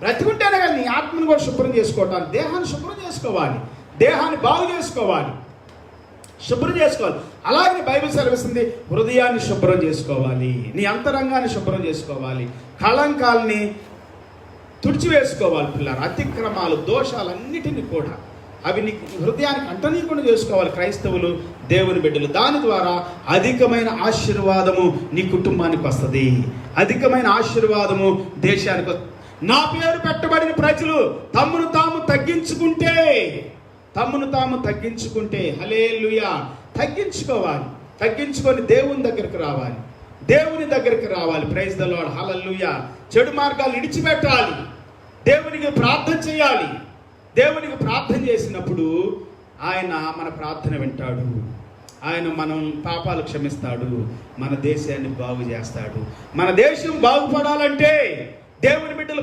బ్రతికుంటేనే కానీ నీ ఆత్మను కూడా శుభ్రం చేసుకోవటానికి దేహాన్ని శుభ్రం చేసుకోవాలి, దేహాన్ని బాగు చేసుకోవాలి, శుభ్రం చేసుకోవాలి. అలాగే బైబిల్ సెలవిస్తుంది హృదయాన్ని శుభ్రం చేసుకోవాలి, నీ అంతరంగాన్ని శుభ్రం చేసుకోవాలి, కళంకాల్ని తుడిచివేసుకోవాలి. పిల్లలు అతిక్రమాలు దోషాలన్నిటినీ కూడా అవి నీ హృదయానికి అంటనీయకుండా చేసుకోవాలి క్రైస్తవులు, దేవుని బిడ్డలు. దాని ద్వారా అధికమైన ఆశీర్వాదము నీ కుటుంబానికి వస్తుంది, అధికమైన ఆశీర్వాదము దేశానికి వస్తుంది. నా పేరు పెట్టబడిన ప్రజలు తమ్మును తాము తగ్గించుకుంటే హల్లెలూయా, తగ్గించుకోవాలి, తగ్గించుకొని దేవుని దగ్గరికి రావాలి. ప్రైజ్ ద లార్డ్, హల్లెలూయా. చెడు మార్గాలు విడిచిపెట్టాలి, దేవునికి ప్రార్థన చేయాలి. దేవునికి ప్రార్థన చేసినప్పుడు ఆయన మన ప్రార్థన వింటాడు, ఆయన మనం పాపాలు క్షమిస్తాడు, మన దేశాన్ని బాగు చేస్తాడు. మన దేశం బాగుపడాలంటే దేవుని బిడ్డలు